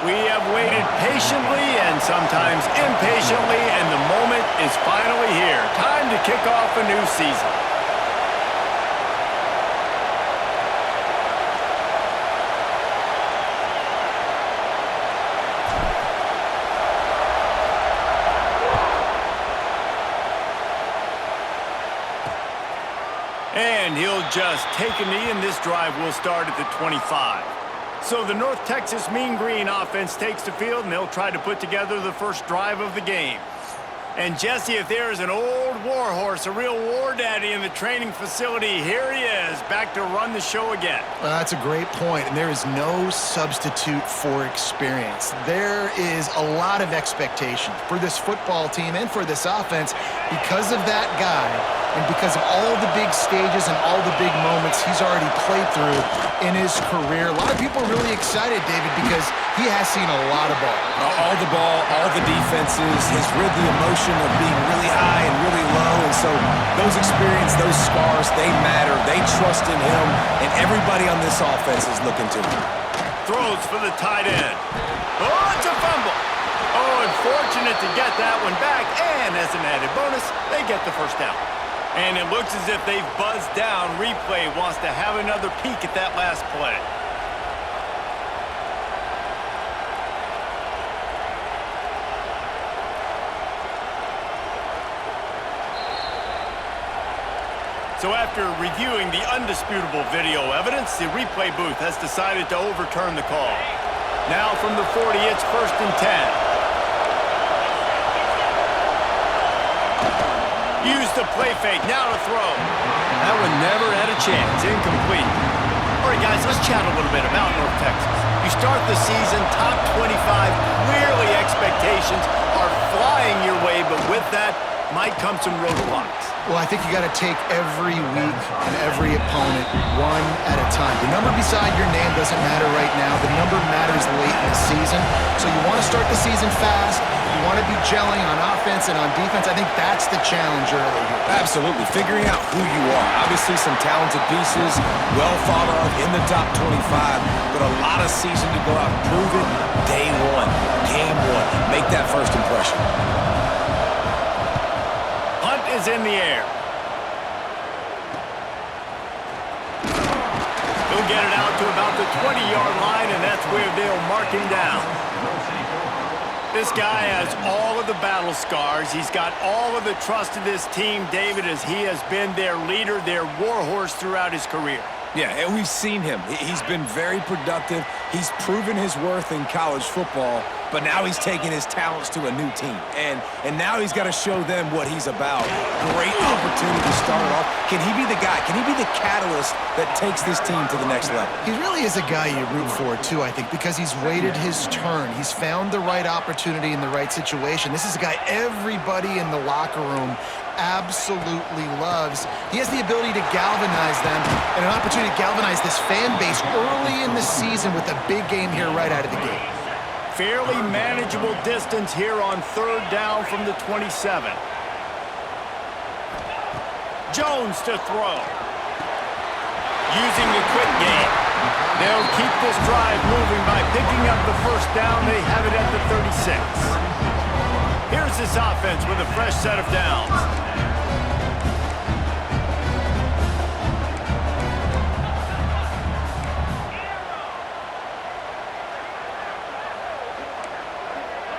We have waited patiently and sometimes impatiently, and the moment is finally here. Time to kick off a new season. And he'll just take a knee, and this drive will start at the 25. So the North Texas Mean Green offense takes the field, and they'll try to put together the first drive of the game. And Jesse, if there is an old war horse, a real war daddy in the training facility, here he is, back to run the show again. Well, that's a great point, and there is no substitute for experience. There is a lot of expectation for this football team and for this offense because of that guy and because of all the big stages and all the big moments he's already played through in his career. A lot of people are really excited, David, because he has seen a lot of ball. All the ball, all the defenses, has rid the emotion of being really high and really low, and so those experience, those scars, they matter. They trust in him, and everybody on this offense is looking to him. Throws for the tight end. Oh, it's a fumble. Oh, unfortunate to get that one back, and as an added bonus, they get the first down. And it looks as if they've buzzed down. Replay wants to have another peek at that last play. So after reviewing the undisputable video evidence, the replay booth has decided to overturn the call. Now from the 40, it's 1st and 10. Use the play fake, now to throw. That one never had a chance, incomplete. All right, guys, let's chat a little bit about North Texas. You start the season, top 25, clearly expectations are flying your way, but with that might come some roadblocks. Well, I think you got to take every week and every opponent one at a time. The number beside your name doesn't matter right now. The number matters late in the season. So you want to start the season fast. You want to be gelling on offense and on defense. I think that's the challenge early here. Absolutely. Figuring out who you are. Obviously some talented pieces, well thought of in the top 25, but a lot of season to go out and prove it. Day one, game one. Make that first impression. Is in the air. He'll get it out to about the 20-yard line, and that's where they'll mark him down. This guy has all of the battle scars. He's got all of the trust of this team, David, as he has been their leader, their warhorse throughout his career. Yeah, and we've seen him. He's been very productive. He's proven his worth in college football, but now he's taking his talents to a new team. And now he's got to show them what he's about. Great opportunity to start it off. Can he be the guy? Can he be the catalyst that takes this team to the next level? He really is a guy you root for, too, I think, because he's waited his turn. He's found the right opportunity in the right situation. This is a guy everybody in the locker room absolutely loves. He has the ability to galvanize them and an opportunity to galvanize this fan base early in the season with a big game here right out of the gate. Fairly manageable distance here on 3rd down from the 27. Jones to throw. Using the quick game. They'll keep this drive moving by picking up the first down. They have it at the 36. Here's this offense with a fresh set of downs.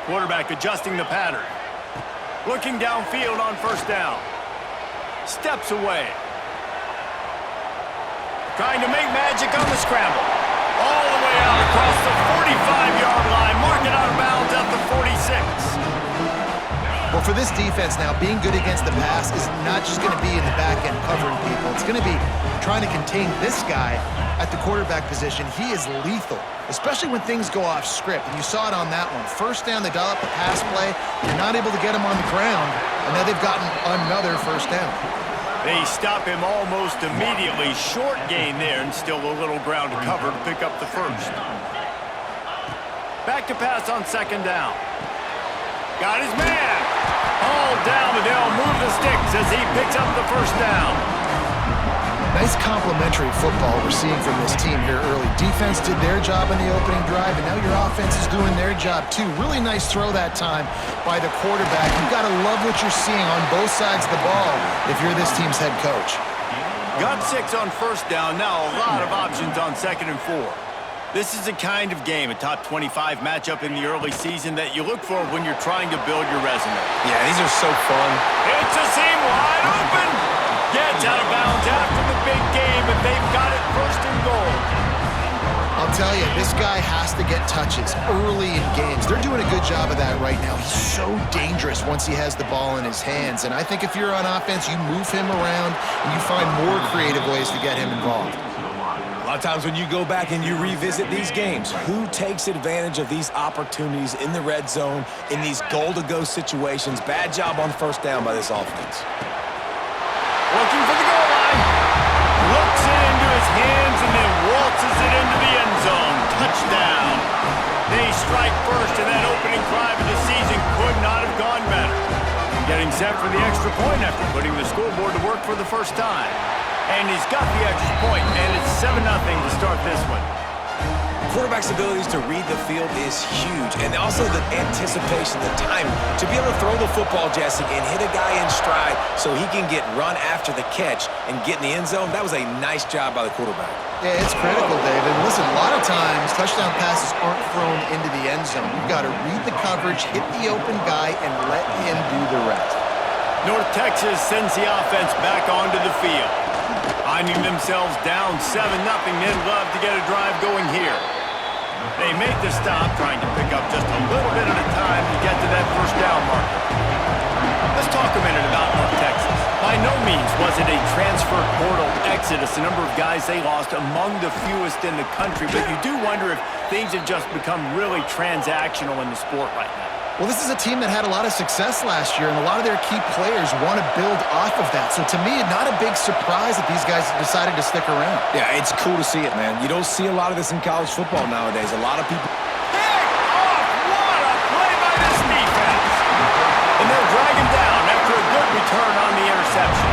Quarterback adjusting the pattern. Looking downfield on 1st down. Steps away. Trying to make magic on the scramble. All the way out across the 45-yard line. Marking out of bounds at the 46. Well, for this defense now, being good against the pass is not just going to be in the back end covering people. It's going to be trying to contain this guy at the quarterback position. He is lethal, especially when things go off script. And you saw it on that one. 1st down, they dial up the pass play. You're not able to get him on the ground, and now they've gotten another 1st down. They stop him almost immediately. Short gain there, and still a little ground to cover to pick up the first. Back to pass on 2nd down. Got his man. All down, but they'll move the sticks as he picks up the 1st down. Nice complementary football we're seeing from this team here early. Defense did their job in the opening drive, and now your offense is doing their job too. Really nice throw that time by the quarterback. You've got to love what you're seeing on both sides of the ball if you're this team's head coach. Got 6 on first down. Now a lot of options on 2nd and 4. This is the kind of game, a top 25 matchup in the early season that you look for when you're trying to build your resume. Yeah, these are so fun. It's a seam wide open. Gets out of bounds after the big game, but they've got it 1st and goal. I'll tell you, this guy has to get touches early in games. They're doing a good job of that right now. He's so dangerous once he has the ball in his hands. And I think if you're on offense, you move him around and you find more creative ways to get him involved. A lot of times when you go back and you revisit these games, who takes advantage of these opportunities in the red zone, in these goal-to-go situations? Bad job on 1st down by this offense. Looking for the goal line. Looks it into his hands and then waltzes it into the end zone. Touchdown. They strike first, and that opening drive of the season could not have gone better. Getting set for the extra point after putting the scoreboard to work for the first time. And he's got the extra point, and it's 7-0 to start this one. Quarterback's abilities to read the field is huge, and also the anticipation, the timing. To be able to throw the football, Jesse, and hit a guy in stride so he can get run after the catch and get in the end zone, that was a nice job by the quarterback. Yeah, it's critical, David. Listen, a lot of times touchdown passes aren't thrown into the end zone. You've got to read the coverage, hit the open guy, and let him do the rest. North Texas sends the offense back onto the field. Finding themselves down 7-0, they'd love to get a drive going here. They make the stop, trying to pick up just a little bit at a time to get to that 1st down marker. Let's talk a minute about North Texas. By no means was it a transfer portal exodus, the number of guys they lost among the fewest in the country, but you do wonder if things have just become really transactional in the sport right now. Well, this is a team that had a lot of success last year, and a lot of their key players want to build off of that. So to me, not a big surprise that these guys decided to stick around. Yeah, it's cool to see it, man. You don't see a lot of this in college football nowadays. A lot of people... Pick off! What a play by this defense! And they'll drag him down after a good return on the interception.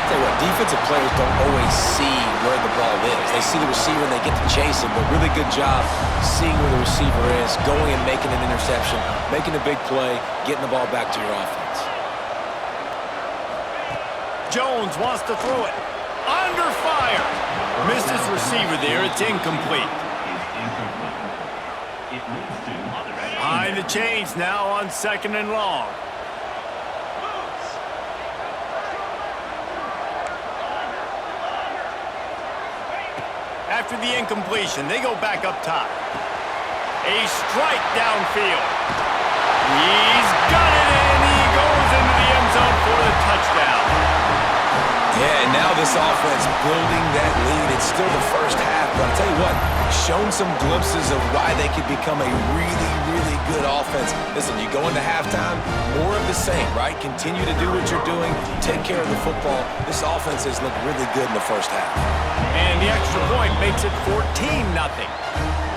Tell you what, defensive players don't always see where the ball is. They see the receiver and they get to chase him, but really good job seeing where the receiver is, going and making an interception, making a big play, getting the ball back to your offense. Jones wants to throw it. Under fire. Missed his receiver there. It's incomplete. Behind the chains now on 2nd and long. After the incompletion, they go back up top. A strike downfield. He's got it in. He goes into the end zone for the touchdown. Yeah, and now this offense building that lead. It's still the 1st half, but I'll tell you what, shown some glimpses of why they could become a really, really good offense. Listen, you go into halftime, more of the same, right? Continue to do what you're doing, take care of the football. This offense has looked really good in the 1st half. And the extra point makes it 14-0.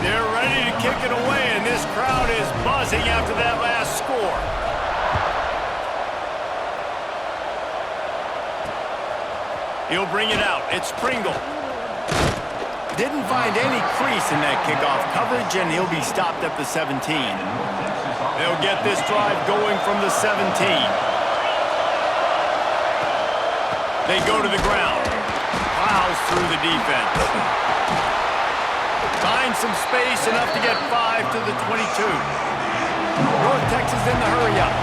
They're ready to kick it away, and this crowd is buzzing after that last score. He'll bring it out. It's Pringle. Didn't find any crease in that kickoff coverage, and he'll be stopped at the 17. They'll get this drive going from the 17. They go to the ground. Plows through the defense. Finds some space, enough to get 5 to the 22. North Texas in the hurry-up.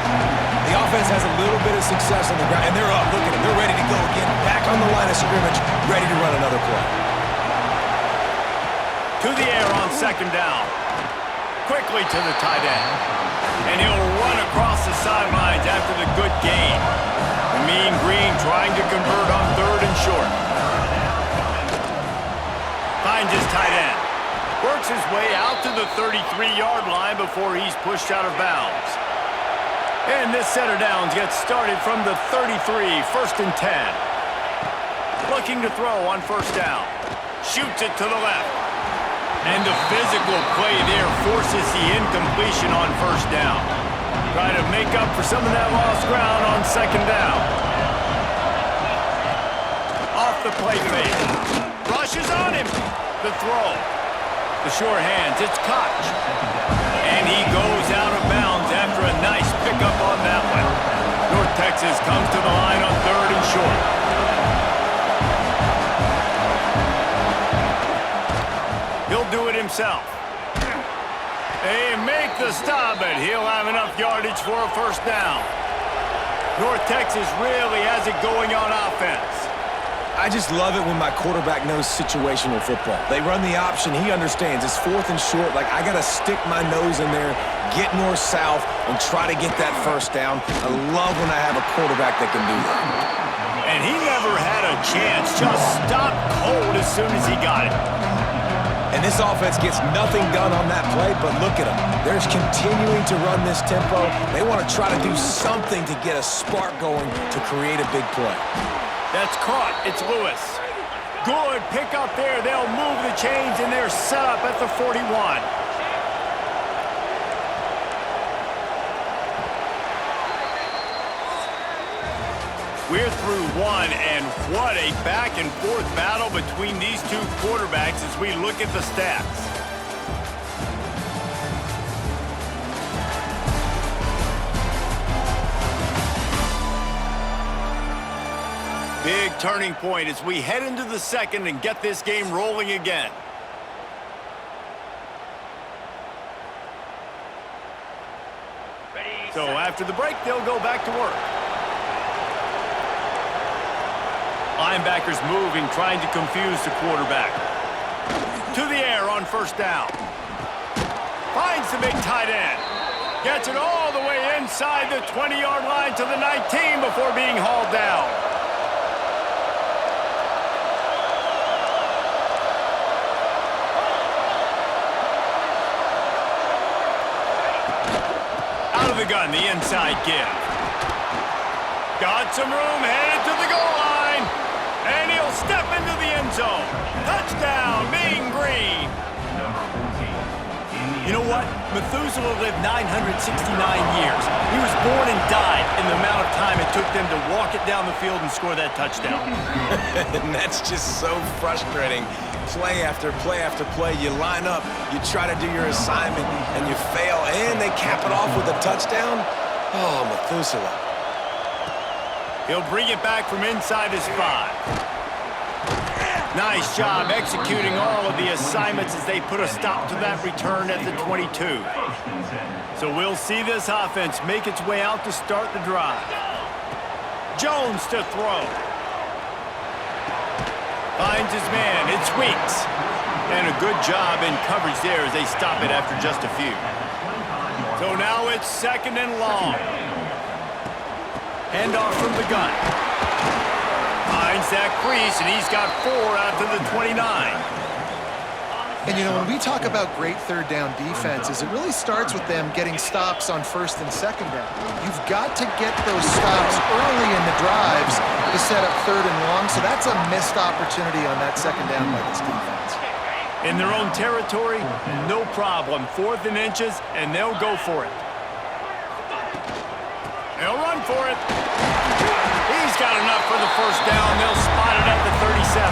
The offense has a little bit of success on the ground, and they're up. Look at them. They're ready to go again. Back on the line of scrimmage, ready to run another play. To the air on 2nd down. Quickly to the tight end. And he'll run across the sidelines after the good gain. The Mean Green trying to convert on 3rd and short. Finds his tight end. Works his way out to the 33-yard line before he's pushed out of bounds. And this setter downs gets started from the 33, 1st and 10. Looking to throw on 1st down. Shoots it to the left. And the physical play there forces the incompletion on 1st down. Try to make up for some of that lost ground on 2nd down. Off play fake. Rushes on him. The throw. The sure hands. It's Koch. And he goes out of bounds after a nice pickup on that one. North Texas comes to the line on 3rd and short. He'll do it himself. They make the stop, but he'll have enough yardage for a first down. North Texas really has it going on offense. I just love it when my quarterback knows situational football. They run the option. He understands. It's 4th and short. Like, I got to stick my nose in there, get north-south, and try to get that first down. I love when I have a quarterback that can do that. And he never had a chance. Just stopped cold as soon as he got it. And this offense gets nothing done on that play, but look at them. They're continuing to run this tempo. They want to try to do something to get a spark going to create a big play. That's caught. It's Lewis. Good pick up there. They'll move the chains, and they're set up at the 41. We're through one, and what a back-and-forth battle between these two quarterbacks as we look at the stats. Big turning point as we head into the second and get this game rolling again. So after the break, they'll go back to work. Linebackers moving, trying to confuse the quarterback. To the air on first down. Finds the big tight end. Gets it all the way inside the 20-yard line to the 19 before being hauled down. Out of the gun, the inside give. Got some room, headed to the goal line. And he'll step into the end zone. Touchdown, Mean Green. You know what? Methuselah lived 969 years. He was born and died in the amount of time it took them to walk it down the field and score that touchdown. And that's just so frustrating. Play after play after play. You line up, you try to do your assignment, and you fail, and they cap it off with a touchdown. Oh, Methuselah. He'll bring it back from inside his 5. Nice job executing all of the assignments as they put a stop to that return at the 22. So we'll see this offense make its way out to start the drive. Jones to throw. Finds his man. It's Weeks. And a good job in coverage there as they stop it after just a few. So now it's 2nd and long. Handoff from the gun. Finds that crease, and he's got 4 out to the 29. And, you know, when we talk about great third down defenses, it really starts with them getting stops on 1st and 2nd down. You've got to get those stops early in the drives to set up 3rd and long, so that's a missed opportunity on that 2nd down by this defense. In their own territory, no problem. 4th and inches, and they'll go for it. They'll run for it. He's got enough for the first down. They'll spot it at the 37.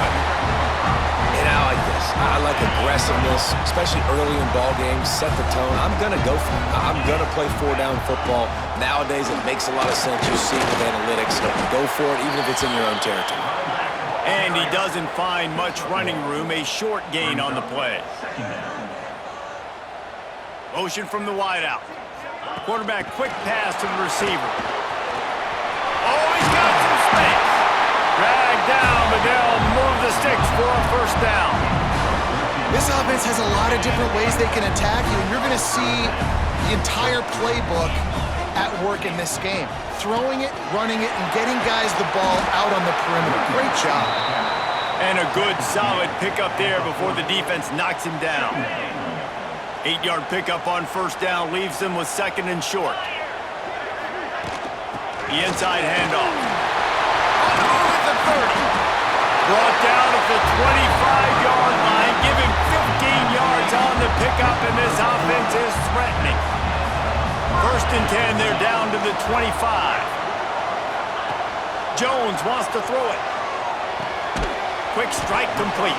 And I like this. I like aggressiveness, especially early in ball games. Set the tone. I'm going to go for it. I'm going to play 4-down football. Nowadays, it makes a lot of sense. You see it with analytics. Go for it, even if it's in your own territory. And he doesn't find much running room. A short gain on the play. Motion from the wideout. Quarterback quick pass to the receiver. Oh, he's got some space. Dragged down, but they'll move the sticks for a first down. This offense has a lot of different ways they can attack you, and you're going to see the entire playbook at work in this game. Throwing it, running it, and getting guys the ball out on the perimeter. Great job. And a good, solid pickup there before the defense knocks him down. 8-yard pickup on first down leaves them with 2nd and short. The inside handoff. On the move at the 30. Brought down at the 25-yard line. Give him 15 yards on the pickup, and this offense is threatening. 1st and 10, they're down to the 25. Jones wants to throw it. quick strike complete.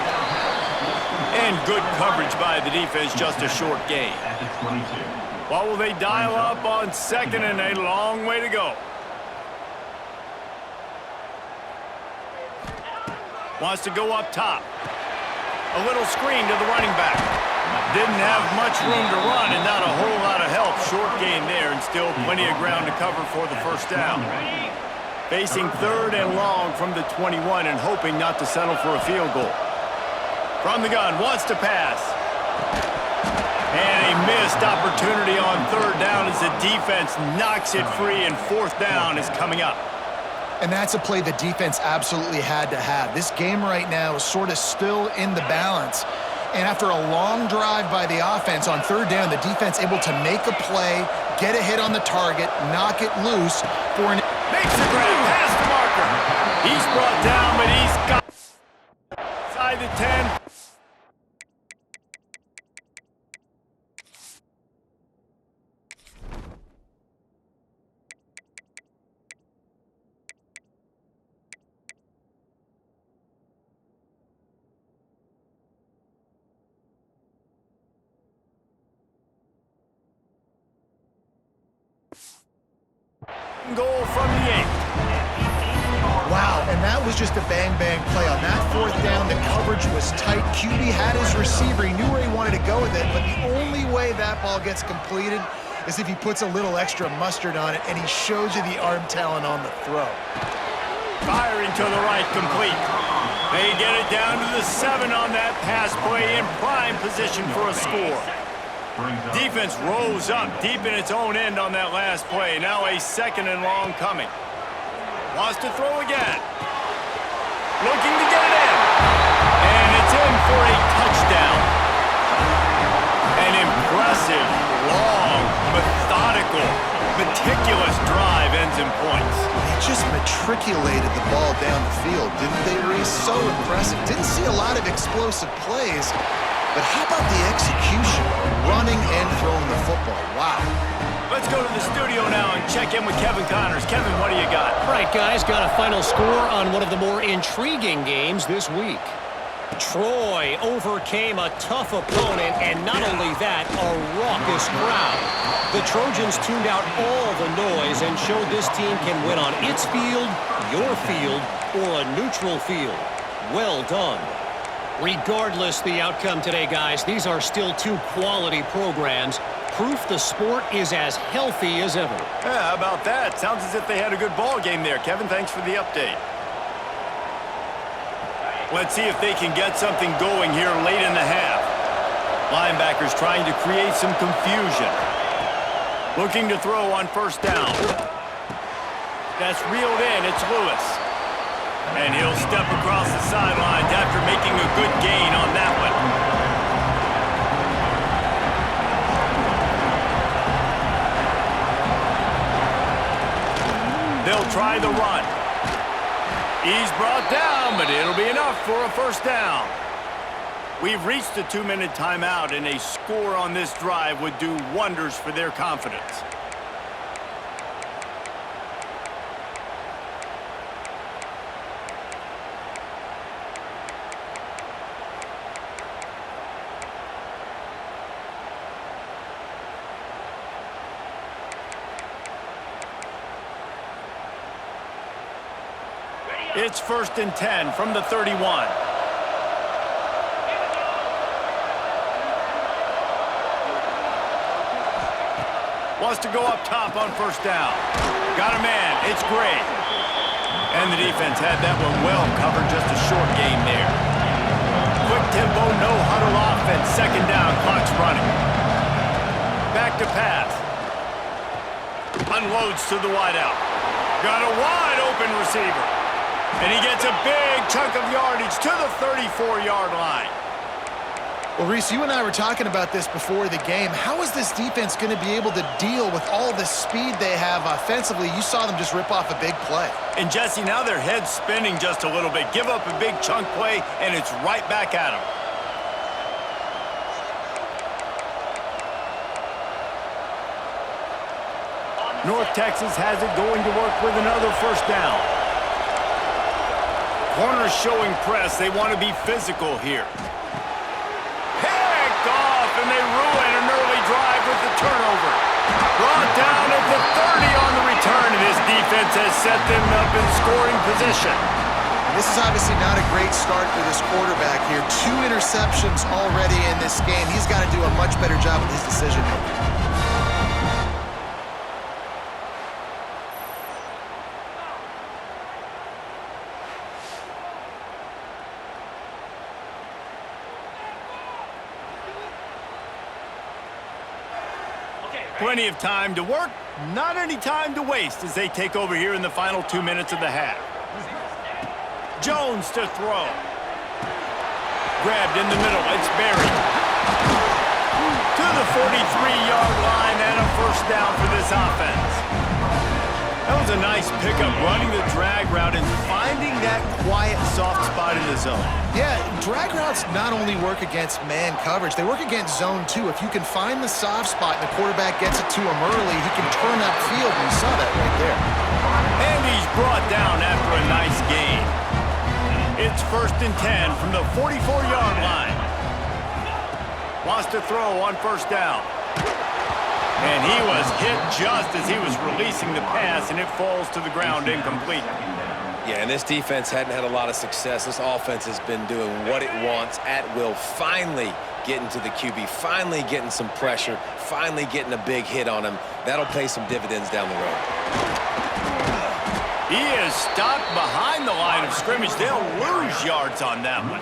And good coverage by the defense, just a short gain. What will they dial up on second and a long way to go? Wants to go up top. A little screen to the running back. Didn't have much room to run and not a whole lot of help. Short gain there and still plenty of ground to cover for the first down. Facing third and long from the 21 and hoping not to settle for a field goal. From the gun, wants to pass. And a missed opportunity on third down as the defense knocks it free and fourth down is coming up. And that's a play the defense absolutely had to have. This game right now is sort of still in the balance. And after a long drive by the offense on third down, the defense able to make a play, get a hit on the target, knock it loose for an... Makes the grab, pass the marker. He's brought down, but he's got inside the 10. Goal from the 8. Wow, and that was just a bang-bang play. On that fourth down, the coverage was tight. QB had his receiver. He knew where he wanted to go with it, but the only way that ball gets completed is if he puts a little extra mustard on it, and he shows you the arm talent on the throw. Firing to the right, complete. They get it down to the 7 on that pass play in prime position for a score. Defense rose up deep in its own end on that last play. Now a second and long coming. Wants to throw again. Looking to get it in. And it's in for a touchdown. An impressive, long, methodical, meticulous drive ends in points. They just matriculated the ball down the field, didn't they, Reese? So impressive. Didn't see a lot of explosive plays. But how about the execution, running and throwing the football? Wow. Let's go to the studio now and check in with Kevin Connors. Kevin, what do you got? All right, guys, got a final score on one of the more intriguing games this week. Troy overcame a tough opponent, and not only that, a raucous crowd. The Trojans tuned out all the noise and showed this team can win on its field, your field, or a neutral field. Well done. Regardless the outcome today, guys, these are still two quality programs. Proof the sport is as healthy as ever. Yeah, how about that? Sounds as if they had a good ball game there. Kevin, thanks for the update. Let's see if they can get something going here late in the half. Linebackers trying to create some confusion. Looking to throw on first down. That's reeled in. It's Lewis. And he'll step across the sidelines after making a good gain on that one. They'll try the run. He's brought down, but it'll be enough for a first down. We've reached the 2-minute timeout, and a score on this drive would do wonders for their confidence. It's 1st and 10 from the 31. Wants to go up top on first down. Got a man. It's Gray. And the defense had that one well covered. Just a short game there. Quick tempo, no huddle offense. Second down, clock's running. Back to pass. Unloads to the wideout. Got a wide open receiver. And he gets a big chunk of yardage to the 34-yard line. Well, Reese, you and I were talking about this before the game. How is this defense going to be able to deal with all the speed they have offensively? You saw them just rip off a big play. And, Jesse, now their head's spinning just a little bit. Give up a big chunk play, and it's right back at them. North Texas has it going to work with another first down. Corners showing press. They want to be physical here. Picked off, and they ruin an early drive with the turnover. Brought down at the 30 on the return, and his defense has set them up in scoring position. This is obviously not a great start for this quarterback here. 2 interceptions already in this game. He's got to do a much better job with his decision-making. Plenty of time to work, not any time to waste as they take over here in the final 2 minutes of the half. Jones to throw. Grabbed in the middle, it's buried. To the 43-yard line and a first down for this offense. That was a nice pickup, running the drag route and finding that quiet, soft spot in the zone. Yeah, drag routes not only work against man coverage, they work against zone too. If you can find the soft spot and the quarterback gets it to him early, he can turn upfield, and you saw that right there. And he's brought down after a nice gain. It's 1st and 10 from the 44-yard line. Wants to throw on first down. And he was hit just as he was releasing the pass, and it falls to the ground incomplete. Yeah, and this defense hadn't had a lot of success. This offense has been doing what it wants at will. Finally getting to the QB, finally getting some pressure, finally getting a big hit on him. That'll pay some dividends down the road. He is stopped behind the line of scrimmage. They'll lose yards on that one.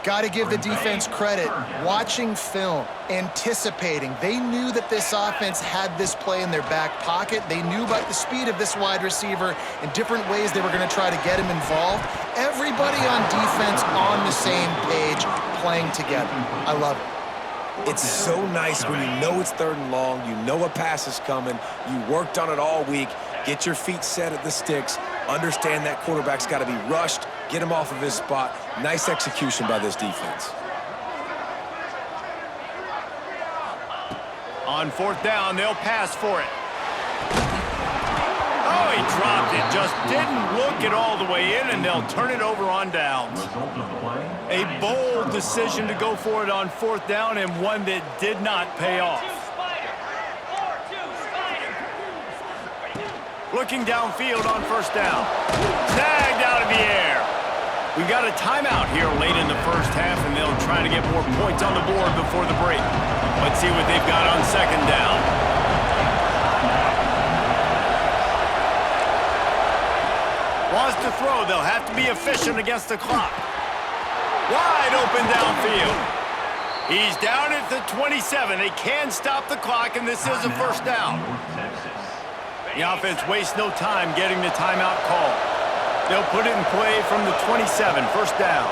Got to give the defense credit. Watching film, anticipating. They knew that this offense had this play in their back pocket. They knew about the speed of this wide receiver and different ways they were going to try to get him involved. Everybody on defense on the same page, playing together. I love it. It's so nice when you know it's 3rd and long, you know a pass is coming, you worked on it all week, get your feet set at the sticks, understand that quarterback's got to be rushed, get him off of his spot. Nice execution by this defense. On 4th down, they'll pass for it. Oh, he dropped it. Just didn't look it all the way in, and they'll turn it over on downs. A bold decision to go for it on 4th down, and one that did not pay off. Looking downfield on first down. Tagged out of the air. We got a timeout here late in the first half, and they'll try to get more points on the board before the break. Let's see what they've got on 2nd down. Wants to throw. They'll have to be efficient against the clock. Wide open downfield. He's down at the 27. They can stop the clock, and this is a first down. The offense wastes no time getting the timeout call. They'll put it in play from the 27, first down.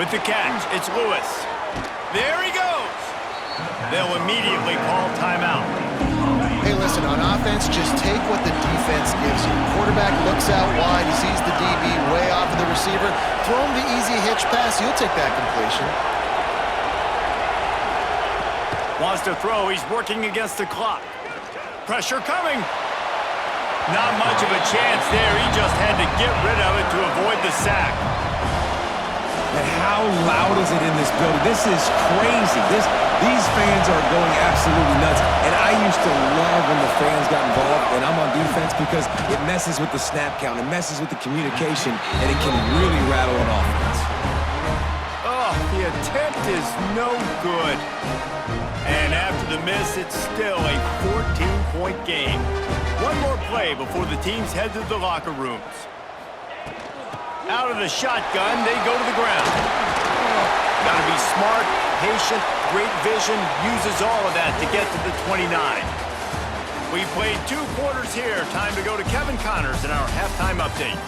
With the catch, it's Lewis. There he goes. They'll immediately call timeout. Hey, listen, on offense, just take what the defense gives you. Quarterback looks out wide, he sees the DB way off of the receiver. Throw him the easy hitch pass, you'll take that completion. Wants to throw, he's working against the clock. Pressure coming. Not much of a chance there. He just had to get rid of it to avoid the sack. And how loud is it in this building? This is crazy. These fans are going absolutely nuts. And I used to love when the fans got involved, and I'm on defense, because it messes with the snap count, it messes with the communication, and it can really rattle an offense. Oh, the attempt is no good. And after the miss, it's still a 14-point game. One more play before the teams head to the locker rooms. Out of the shotgun, they go to the ground. Got to be smart, patient, great vision, uses all of that to get to the 29. We played 2 quarters here. Time to go to Kevin Connors in our halftime update.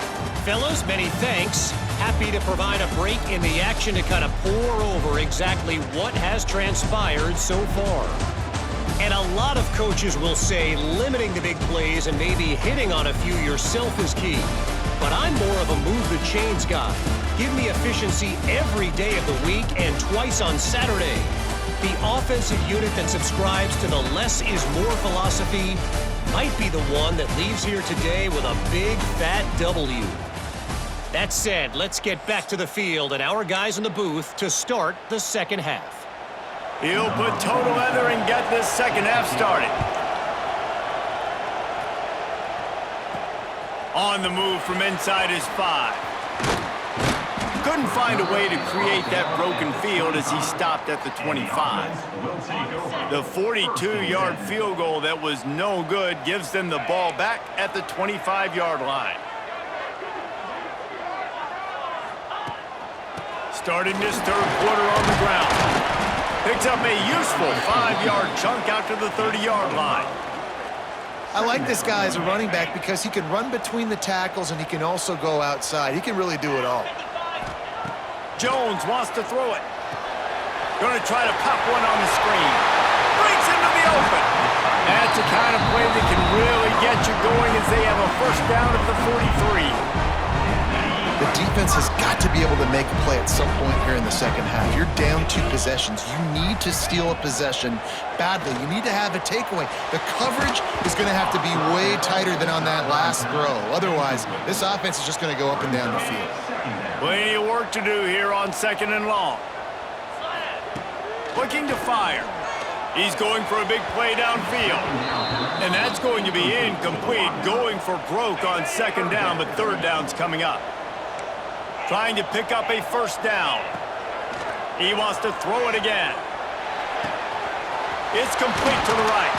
Fellas, many thanks. Happy to provide a break in the action to kind of pour over exactly what has transpired so far. And a lot of coaches will say limiting the big plays and maybe hitting on a few yourself is key. But I'm more of a move the chains guy. Give me efficiency every day of the week and twice on Saturday. The offensive unit that subscribes to the less is more philosophy might be the one that leaves here today with a big, fat W. That said, let's get back to the field and our guys in the booth to start the second half. He'll put toe together and get this second half started. On the move from inside his 5. Couldn't find a way to create that broken field as he stopped at the 25. The 42-yard field goal that was no good gives them the ball back at the 25-yard line. Starting this third quarter on the ground. Picks up a useful 5-yard chunk out to the 30-yard line. I like this guy as a running back because he can run between the tackles and he can also go outside. He can really do it all. Jones wants to throw it. Going to try to pop one on the screen. Breaks into the open. That's the kind of play that can really get you going as they have a first down at the 43. The defense has got to be able to make a play at some point here in the second half. You're down 2 possessions. You need to steal a possession badly. You need to have a takeaway. The coverage is going to have to be way tighter than on that last throw. Otherwise, this offense is just going to go up and down the field. Plenty of work to do here on 2nd and long. Looking to fire. He's going for a big play downfield. And that's going to be incomplete. Going for broke on 2nd down, but 3rd down's coming up. Trying to pick up a first down. He wants to throw it again. It's complete to the right.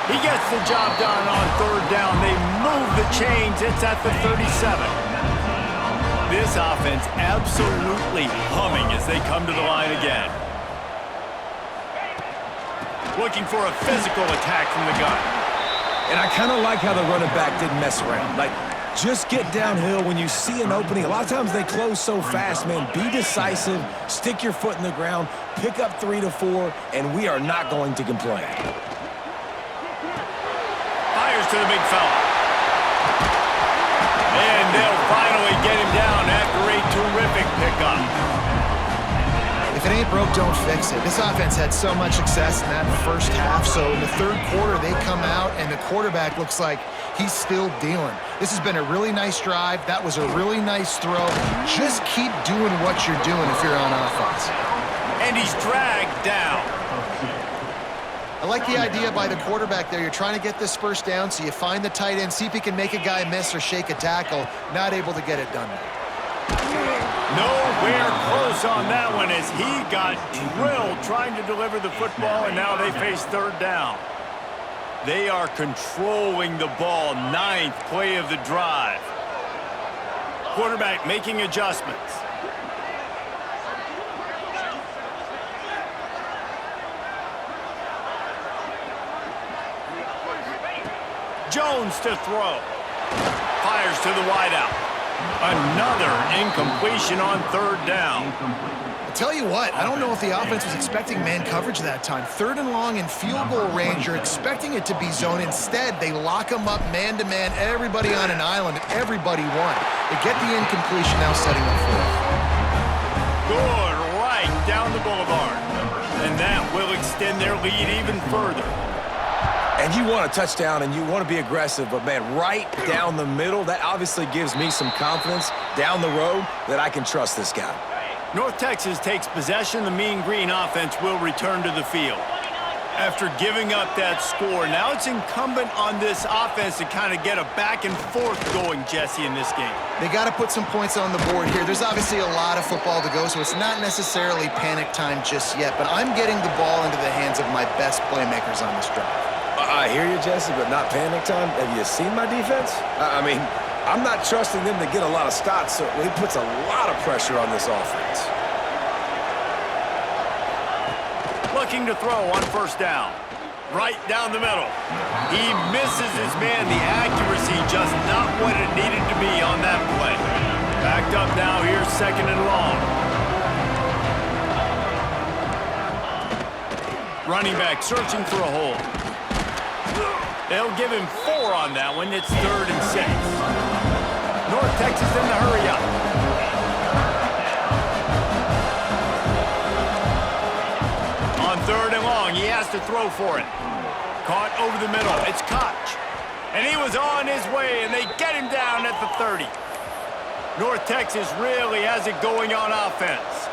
He gets the job done on 3rd down. They move the chains. It's at the 37. This offense absolutely humming as they come to the line again. Looking for a physical attack from the gun. And I kind of like how the running back didn't mess around. Like, just get downhill when you see an opening. A lot of times they close so fast, man. Be decisive, stick your foot in the ground, pick up 3 to 4, and we are not going to complain. Fires to the big fella. And they'll finally get him down after a terrific pickup. If it ain't broke, don't fix it. This offense had so much success in that first half, so in the third quarter they come out and the quarterback looks like he's still dealing. This has been a really nice drive. That was a really nice throw. Just keep doing what you're doing if you're on offense. And he's dragged down. I like the idea by the quarterback there. You're trying to get this first down, so you find the tight end, see if he can make a guy miss or shake a tackle. Not able to get it done. Nowhere close on that one as he got drilled trying to deliver the football, and now they face 3rd down. They are controlling the ball. 9th play of the drive. Quarterback making adjustments. Jones to throw. Fires to the wideout. Another incompletion on 3rd down. I'll tell you what, I don't know if the offense was expecting man coverage that time. 3rd and long in field goal range, you're expecting it to be zone. Instead, they lock them up man-to-man, everybody on an island, everybody won. They get the incompletion, now setting up 4th. Good, right down the boulevard. And that will extend their lead even further. And you want a touchdown and you want to be aggressive, but, man, right down the middle, that obviously gives me some confidence down the road that I can trust this guy. North Texas takes possession. The Mean Green offense will return to the field. After giving up that score, now it's incumbent on this offense to kind of get a back and forth going, Jesse, in this game. They got to put some points on the board here. There's obviously a lot of football to go, so it's not necessarily panic time just yet, but I'm getting the ball into the hands of my best playmakers on this drive. I hear you, Jesse, but not panic time. Have you seen my defense? I mean, I'm not trusting them to get a lot of stops, so he puts a lot of pressure on this offense. Looking to throw on 1st down. Right down the middle. He misses his man. The accuracy just not what it needed to be on that play. Backed up now here, 2nd and long. Running back searching for a hole. They'll give him 4 on that one. It's 3rd and 6. North Texas in the hurry up. On 3rd and long, he has to throw for it. Caught over the middle. It's Koch. And he was on his way, and they get him down at the 30. North Texas really has it going on offense.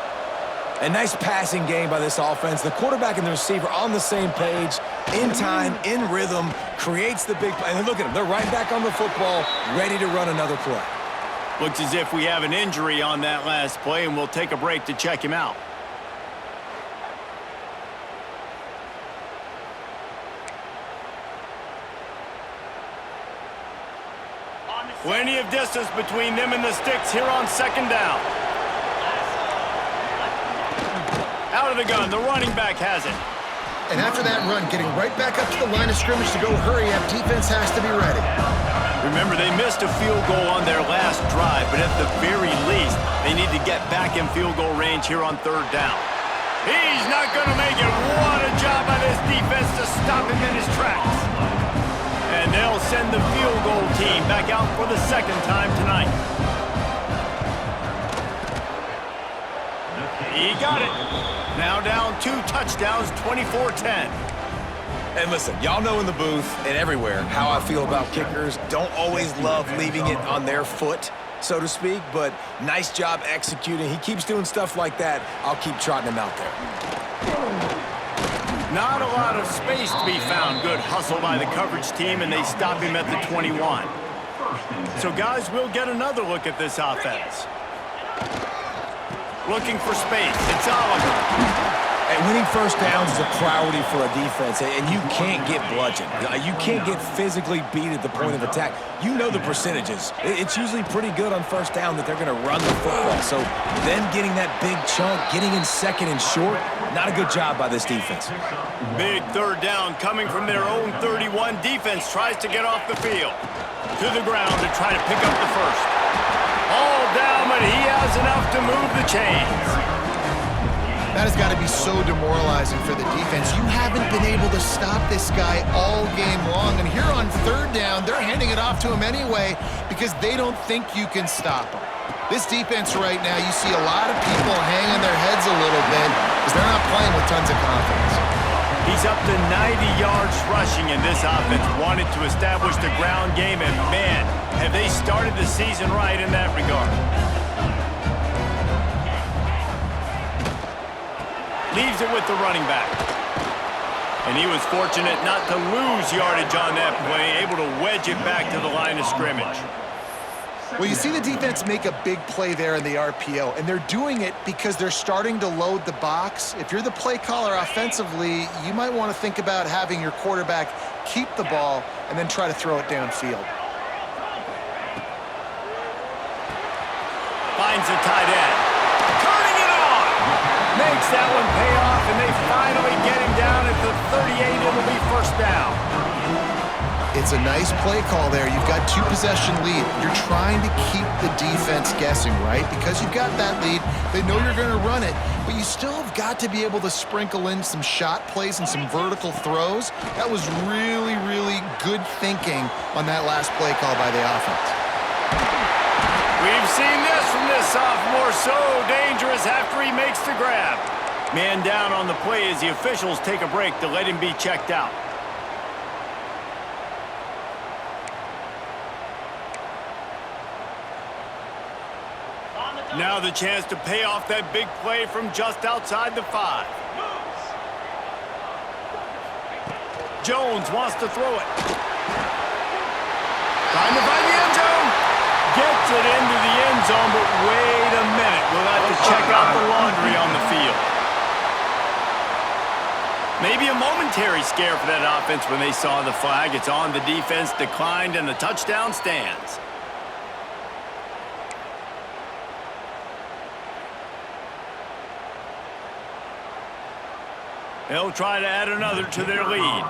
A nice passing game by this offense. The quarterback and the receiver on the same page, in time, in rhythm, creates the big play. And look at them. They're right back on the football, ready to run another play. Looks as if we have an injury on that last play, and we'll take a break to check him out. Plenty of distance between them and the sticks here on second down. Out of the gun, the running back has it. And after that run, getting right back up to the line of scrimmage to go hurry up, defense has to be ready. Remember, they missed a field goal on their last drive, but at the very least, they need to get back in field goal range here on third down. He's not going to make it. What a job by this defense to stop him in his tracks. And they'll send the field goal team back out for the second time tonight. He got it. Now down 2 touchdowns, 24-10. And listen, y'all know in the booth and everywhere how I feel about kickers. Don't always love leaving it on their foot, so to speak, but nice job executing. He keeps doing stuff like that. I'll keep trotting him out there. Not a lot of space to be found. Good hustle by the coverage team, and they stop him at the 21. So, guys, we'll get another look at this offense. Looking for space. It's Oliver. And winning first downs is a priority for a defense, and you can't get bludgeoned. You can't get physically beat at the point of attack. You know the percentages. It's usually pretty good on first down that they're going to run the football. So then getting that big chunk, getting in second and short, not a good job by this defense. Big third down coming from their own 31. Defense tries to get off the field. To the ground to try to pick up the first. All down, but he has enough to move the chains. That has got to be so demoralizing for the defense. You haven't been able to stop this guy all game long. And here on third down, they're handing it off to him anyway because they don't think you can stop him. This defense right now, you see a lot of people hanging their heads a little bit because they're not playing with tons of confidence. He's up to 90 yards rushing, and this offense wanted to establish the ground game. And, man, have they started the season right in that regard. Leaves it with the running back. And he was fortunate not to lose yardage on that play, able to wedge it back to the line of scrimmage. Well, you see the defense make a big play there in the RPO, and they're doing it because they're starting to load the box. If you're the play caller offensively, you might want to think about having your quarterback keep the ball and then try to throw it downfield. Finds a tight end. Turning it on! Makes that one pay off, and they finally get him down at the 38. It'll be first down. It's a nice play call there. You've got 2-possession lead. You're trying to keep the defense guessing, right? Because you've got that lead, they know you're going to run it, but you still have got to be able to sprinkle in some shot plays and some vertical throws. That was really, really good thinking on that last play call by the offense. We've seen this from this sophomore, so dangerous after he makes the grab. Man down on the play as the officials take a break to let him be checked out. Now the chance to pay off that big play from just outside the 5. Jones wants to throw it. Trying to find the end zone. Gets it into the end zone, but wait a minute. We'll have to check out the laundry on the field. Maybe a momentary scare for that offense when they saw the flag. It's on, the defense declined, and the touchdown stands. They'll try to add another to their lead.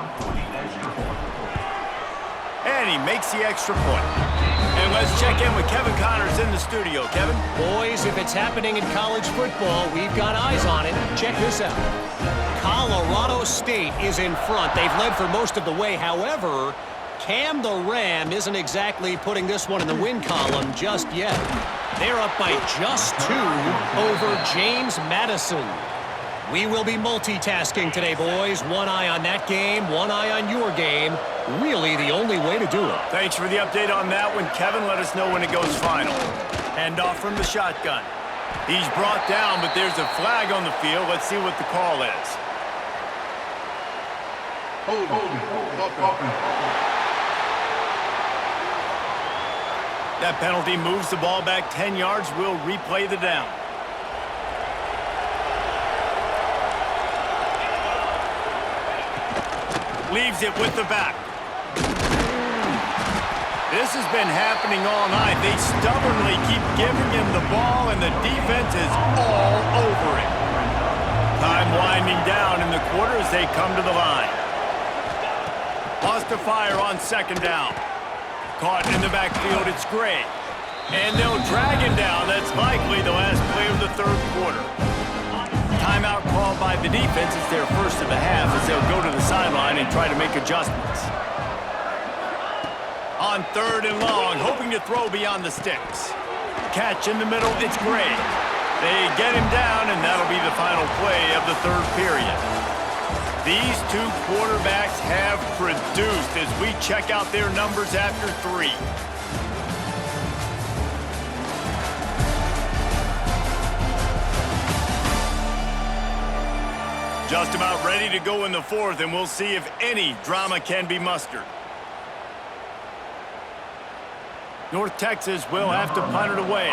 And he makes the extra point. And let's check in with Kevin Connors in the studio. Kevin? Boys, if it's happening in college football, we've got eyes on it. Check this out. Colorado State is in front. They've led for most of the way. However, Cam the Ram isn't exactly putting this one in the win column just yet. They're up by just 2 over James Madison. We will be multitasking today, boys. One eye on that game, one eye on your game. Really the only way to do it. Thanks for the update on that one, Kevin. Let us know when it goes final. Handoff from the shotgun. He's brought down, but there's a flag on the field. Let's see what the call is. That penalty moves the ball back 10 yards. We'll replay the down. Leaves it with the back. This has been happening all night. They stubbornly keep giving him the ball, and the defense is all over it. Time winding down in the quarter as they come to the line. Lost to fire on second down. Caught in the backfield, it's Gray. And they'll drag him down. That's likely the last play of the third quarter. Timeout called by the defense. It's their first of the half as they'll go to the sideline and try to make adjustments. On third and long, hoping to throw beyond the sticks. Catch in the middle, it's Gray. They get him down, and that'll be the final play of the third period. These two quarterbacks have produced as we check out their numbers after three. Just about ready to go in the fourth, and we'll see if any drama can be mustered. North Texas will have to punt it away.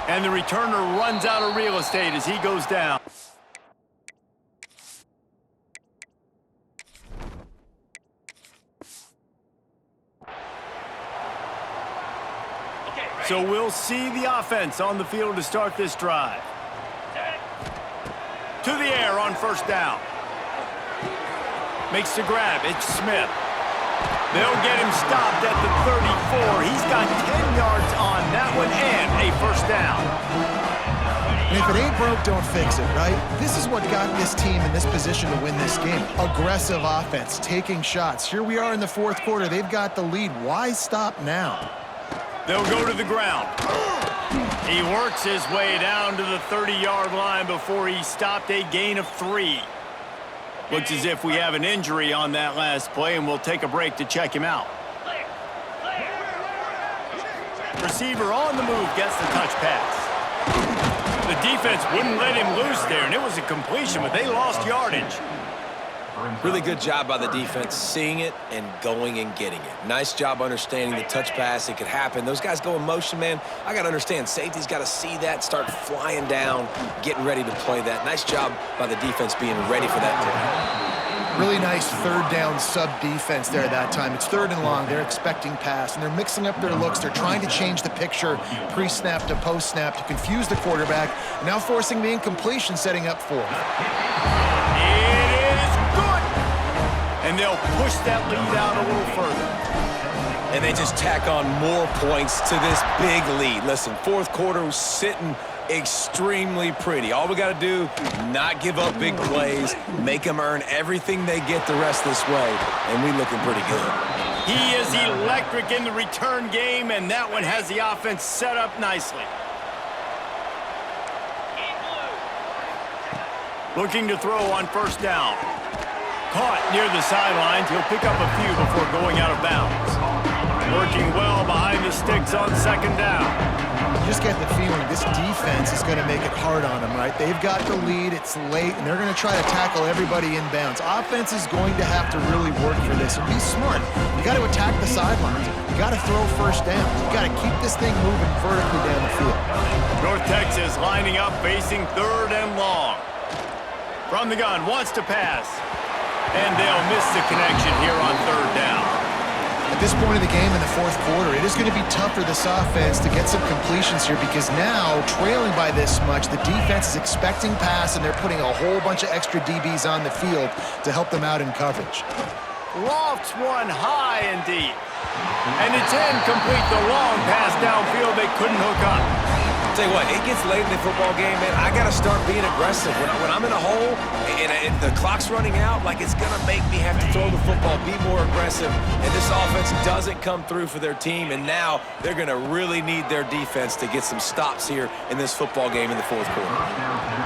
And the returner runs out of real estate as he goes down. So we'll see the offense on the field to start this drive. To the air on first down. Makes the grab. It's Smith. They'll get him stopped at the 34. He's got 10 yards on that one and a first down. And if it ain't broke, don't fix it, right? This is what got this team in this position to win this game. Aggressive offense, taking shots. Here we are in the fourth quarter. They've got the lead. Why stop now? They'll go to the ground. He works his way down to the 30-yard line before he stopped a gain of 3. Looks as if we have an injury on that last play, and we'll take a break to check him out. Receiver on the move gets the touch pass. The defense wouldn't let him loose there, and it was a completion, but they lost yardage. Really good job by the defense, seeing it and going and getting it. Nice job understanding the touch pass. It could happen. Those guys go in motion, man. I got to understand, safety's got to see that, start flying down, getting ready to play that. Nice job by the defense being ready for that play. Really nice third down sub-defense there that time. It's third and long. They're expecting pass, and they're mixing up their looks. They're trying to change the picture pre-snap to post-snap to confuse the quarterback, and now forcing the incompletion, setting up fourth. And they'll push that lead out a little further. And they just tack on more points to this big lead. Listen, fourth quarter was sitting extremely pretty. All we got to do, not give up big plays, make them earn everything they get the rest this way, and we looking pretty good. He is electric in the return game, and that one has the offense set up nicely. Looking to throw on first down. Caught near the sidelines. He'll pick up a few before going out of bounds. Working well behind the sticks on second down. You just get the feeling this defense is going to make it hard on them, right? They've got the lead. It's late, and they're going to try to tackle everybody inbounds. Offense is going to have to really work for this and be smart. You got to attack the sidelines. You got to throw first downs. You got to keep this thing moving vertically down the field. North Texas lining up, facing third and long. From the gun, wants to pass. And they'll miss the connection here on third down. At this point of the game in the fourth quarter, it is going to be tough for this offense to get some completions here because now, trailing by this much, the defense is expecting pass, and they're putting a whole bunch of extra DBs on the field to help them out in coverage. Lofts one high and deep. And it's incomplete. The long pass downfield they couldn't hook up. I'll tell you what, it gets late in the football game, man. I got to start being aggressive. When I'm in a hole and the clock's running out, like it's going to make me have to throw the football, be more aggressive. And this offense doesn't come through for their team, and now they're going to really need their defense to get some stops here in this football game in the fourth quarter.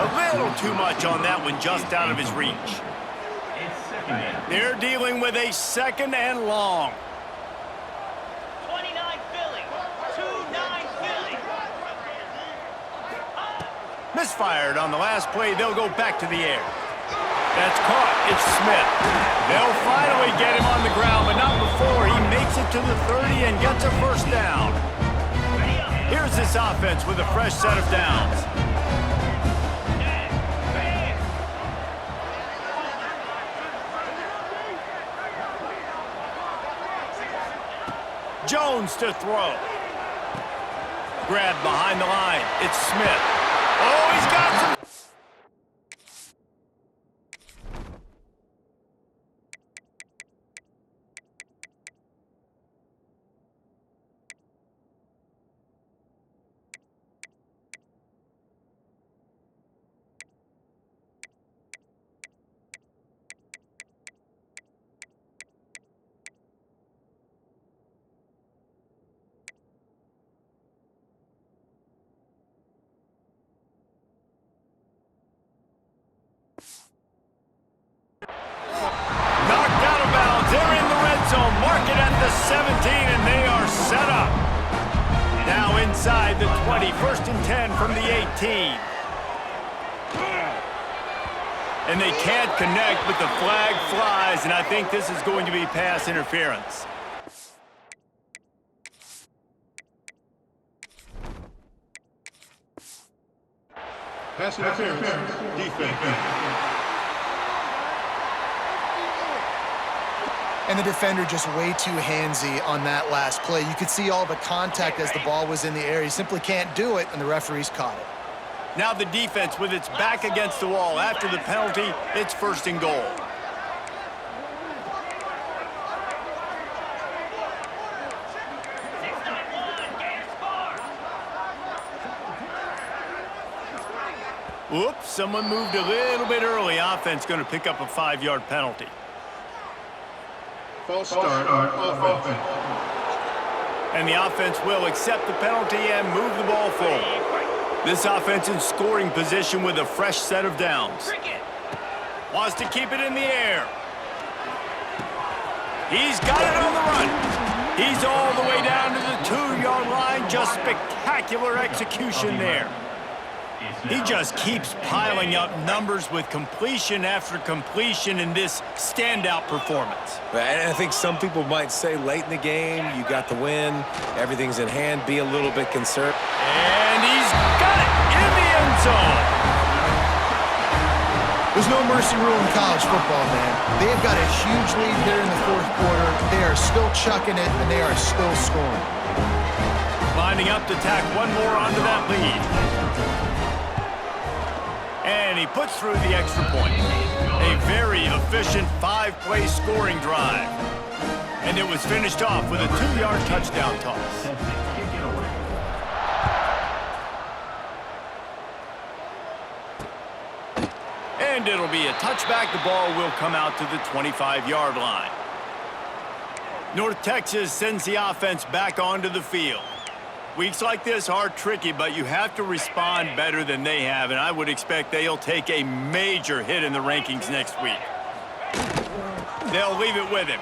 A little too much on that one, just out of his reach. They're dealing with a second and long. 29 Philly. 2-9 Philly. Misfired on the last play. They'll go back to the air. That's caught. It's Smith. They'll finally get him on the ground, but not before he makes it to the 30 and gets a first down. Here's this offense with a fresh set of downs. Jones to throw. Grabbed behind the line. It's Smith. Oh, he's got some. Knocked out of bounds. They're in the red zone. Mark it at the 17, and they are set up. Now inside the 20. First and 10 from the 18. And they can't connect, but the flag flies, and I think this is going to be pass interference. Pass interference. Defense. And the defender just way too handsy on that last play. You could see all the contact as the ball was in the air. He simply can't do it, and the referees caught it. Now the defense with its back against the wall. After the penalty, it's first and goal. Whoops, someone moved a little bit early. Offense going to pick up a 5-yard penalty. False start on offense. And the offense will accept the penalty and move the ball forward. This offense in scoring position with a fresh set of downs. Wants to keep it in the air. He's got it on the run. He's all the way down to the 2-yard line. Just spectacular execution there. He just keeps piling up numbers with completion after completion in this standout performance. And I think some people might say late in the game, you got the win, everything's in hand, be a little bit concerned. And he's got it in the end zone. There's no mercy rule in college football, man. They've got a huge lead here in the fourth quarter. They are still chucking it, and they are still scoring. Lining up to tack one more onto that lead. And he puts through the extra point. A very efficient 5-play scoring drive. And it was finished off with a 2-yard touchdown toss. And it'll be a touchback. The ball will come out to the 25-yard line. North Texas sends the offense back onto the field. Weeks like this are tricky, but you have to respond better than they have, and I would expect they'll take a major hit in the rankings next week. They'll leave it with him.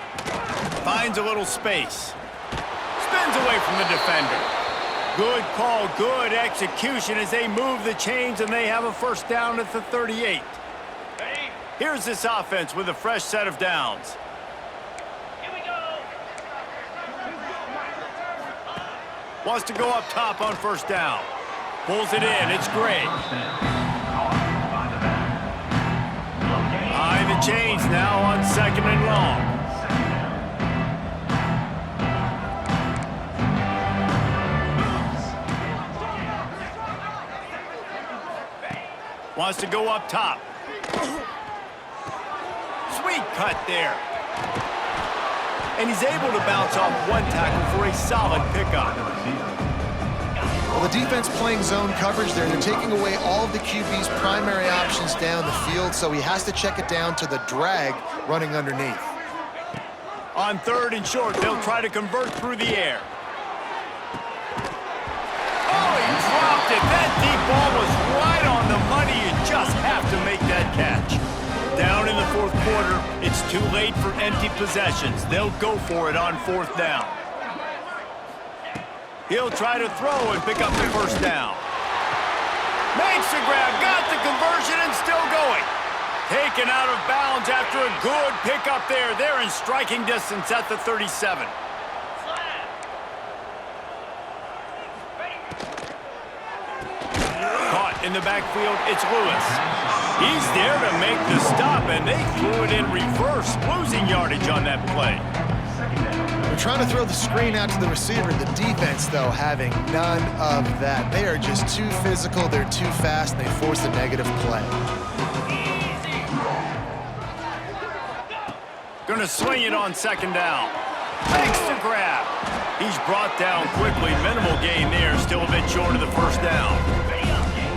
Finds a little space. Spins away from the defender. Good call, good execution as they move the chains, and they have a first down at the 38. Here's this offense with a fresh set of downs. Wants to go up top on first down. Pulls it in. It's Gray. Behind the chains now on second and long. Wants to go up top. Sweet cut there. And he's able to bounce off one tackle for a solid pickup. Well, the defense playing zone coverage there. They're taking away all of the QB's primary options down the field, so he has to check it down to the drag running underneath. On 3rd and short, they'll try to convert through the air. Oh, he dropped it. That deep ball was right on the money. You just have to make that catch. Down in the 4th quarter, it's too late for empty possessions. They'll go for it on 4th down. He'll try to throw and pick up the 1st down. Makes the grab, got the conversion, and still going. Taken out of bounds after a good pickup there. They're in striking distance at the 37. Caught in the backfield, it's Lewis. He's there to make the stop, and they threw it in reverse, losing yardage on that play. They're trying to throw the screen out to the receiver. The defense, though, having none of that. They are just too physical, they're too fast, and they force a negative play. Gonna swing it on 2nd down. Makes the grab. He's brought down quickly. Minimal gain there, still a bit short of the 1st down.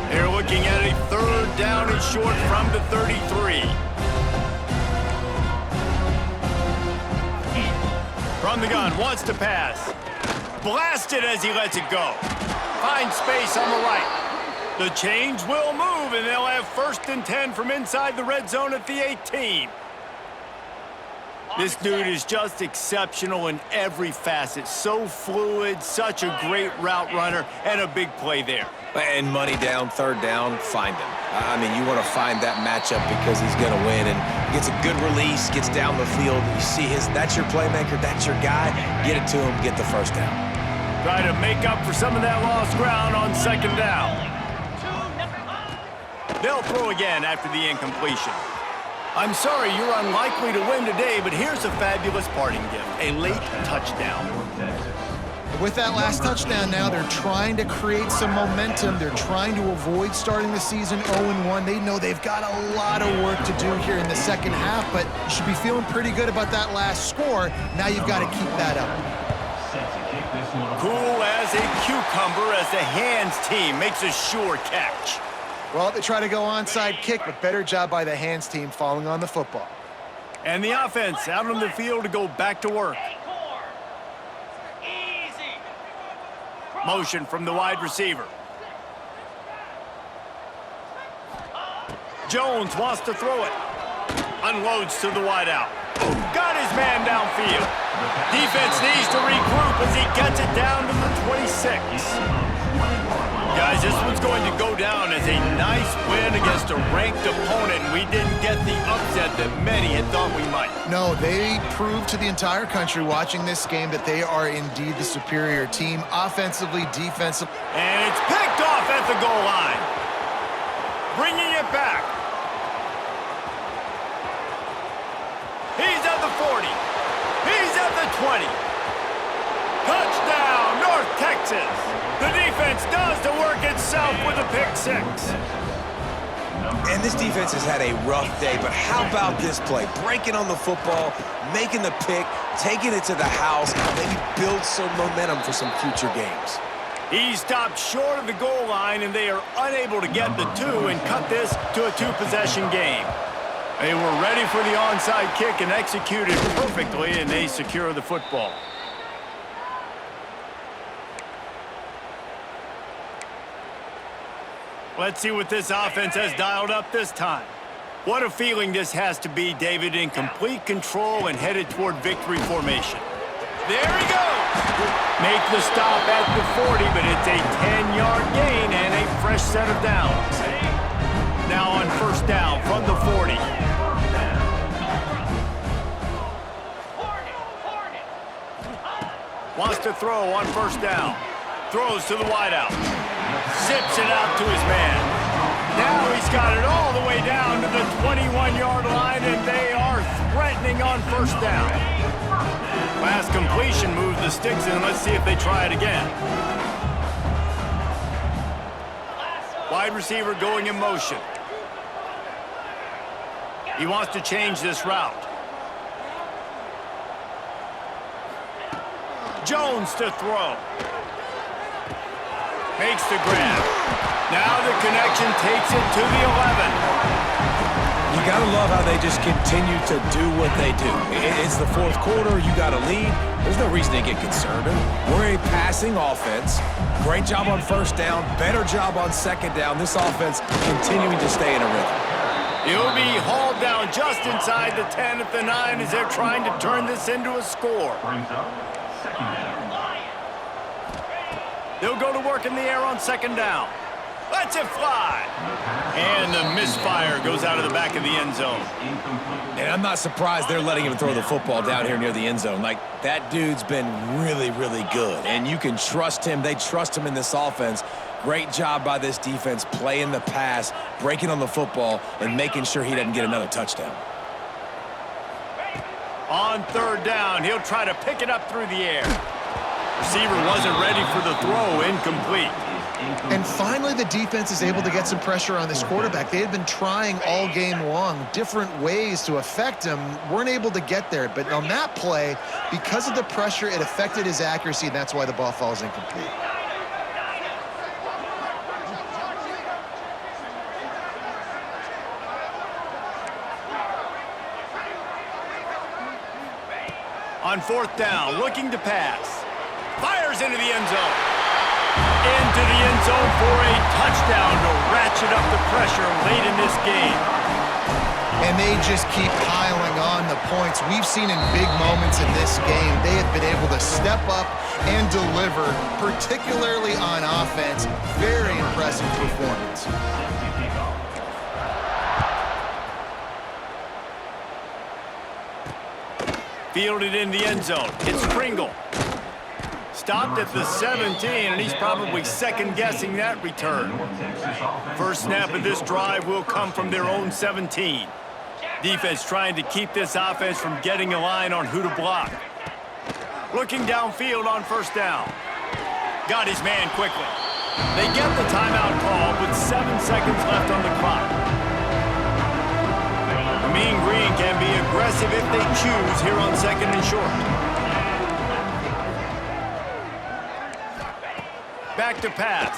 They're looking at a 3rd down and short from the 33. From the gun, wants to pass. Blasted as he lets it go. Finds space on the right. The chains will move, and they'll have 1st and 10 from inside the red zone at the 18. This dude is just exceptional in every facet. So fluid, such a great route runner, and a big play there. And money down, 3rd down, find him. I mean, you want to find that matchup because he's going to win. And he gets a good release, gets down the field. You see that's your playmaker, that's your guy. Get it to him, get the 1st down. Try to make up for some of that lost ground on 2nd down. They'll throw again after the incompletion. I'm sorry you're unlikely to win today, but here's a fabulous parting gift, a late touchdown. With that last touchdown now, they're trying to create some momentum. They're trying to avoid starting the season 0-1. They know they've got a lot of work to do here in the 2nd half, but you should be feeling pretty good about that last score. Now you've got to keep that up. Cool as a cucumber as the hands team makes a sure catch. Well, they try to go onside kick, but better job by the hands team falling on the football. And the offense out on the field to go back to work. Motion from the wide receiver. Jones wants to throw it. Unloads to the wideout. Got his man downfield. Defense needs to regroup as he gets it down to the 26. Guys, this one's going to go down as a nice win against a ranked opponent. We didn't get the upset that many had thought we might. No, they proved to the entire country watching this game that they are indeed the superior team, offensively, defensively. And it's picked off at the goal line. Bringing it back. He's at the 40. He's at the 20. Touchdown, North Texas. The defense does the work itself with a pick 6. And this defense has had a rough day, but how about this play? Breaking on the football, making the pick, taking it to the house, maybe build some momentum for some future games. He stopped short of the goal line, and they are unable to get the 2 and cut this to a 2-possession game. They were ready for the onside kick and executed perfectly, and they secure the football. Let's see what this offense has dialed up this time. What a feeling this has to be, David, in complete control and headed toward victory formation. There he goes! Make the stop at the 40, but it's a 10-yard gain and a fresh set of downs. Now on 1st down from the 40. Wants to throw on 1st down. Throws to the wideout. Zips it out to his man. Now he's got it all the way down to the 21-yard line, and they are threatening on 1st down. Last completion moved the sticks in. Let's see if they try it again. Wide receiver going in motion. He wants to change this route. Jones to throw. Makes the grab. Now the connection takes it to the 11. You got to love how they just continue to do what they do. It's the fourth quarter. You got a lead. There's no reason to get concerned. We're a passing offense. Great job on first down. Better job on second down. This offense continuing to stay in a rhythm. He'll be hauled down just inside the 10 at the 9 as they're trying to turn this into a score. They'll go to work in the air on second down. Lets it fly. And the misfire goes out of the back of the end zone. And I'm not surprised they're letting him throw the football down here near the end zone. Like, that dude's been really, really good. And you can trust him. They trust him in this offense. Great job by this defense playing the pass, breaking on the football, and making sure he doesn't get another touchdown. On third down, he'll try to pick it up through the air. Receiver wasn't ready for the throw, incomplete. And finally, the defense is able to get some pressure on this quarterback. They had been trying all game long, different ways to affect him, weren't able to get there. But on that play, because of the pressure, it affected his accuracy, and that's why the ball falls incomplete. On fourth down, looking to pass. Fires into the end zone. Into the end zone for a touchdown to ratchet up the pressure late in this game. And they just keep piling on the points. We've seen in big moments in this game, they have been able to step up and deliver, particularly on offense. Very impressive performance. Fielded in the end zone. It's Pringle. Stopped at the 17, and he's probably second-guessing that return. First snap of this drive will come from their own 17. Defense trying to keep this offense from getting a line on who to block. Looking downfield on first down. Got his man quickly. They get the timeout call with 7 seconds left on the clock. The Mean Green can be aggressive if they choose here on second and short. Back to pass.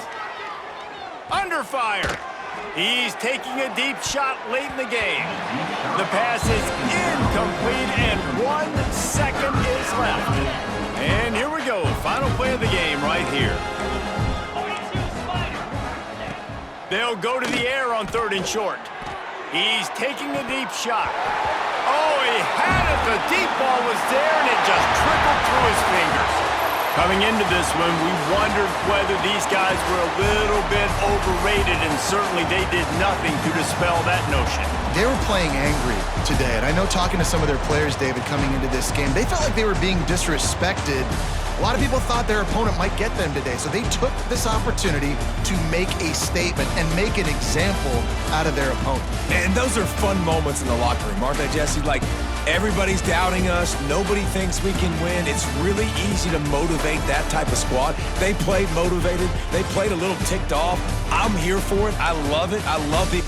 Under fire. He's taking a deep shot late in the game. The pass is incomplete and 1 second is left. And here we go. Final play of the game right here. They'll go to the air on third and short. He's taking a deep shot. Oh, he had it. The deep ball was there, and it just trickled through his fingers. Coming into this one, we wondered whether these guys were a little bit overrated, and certainly they did nothing to dispel that notion. They were playing angry today, and I know talking to some of their players, David, coming into this game, they felt like they were being disrespected. A lot of people thought their opponent might get them today, so they took this opportunity to make a statement and make an example out of their opponent. And those are fun moments in the locker room, aren't they, Jesse? Like, everybody's doubting us. Nobody thinks we can win. It's really easy to motivate that type of squad. They played motivated. They played a little ticked off. I'm here for it. I love it. I love the...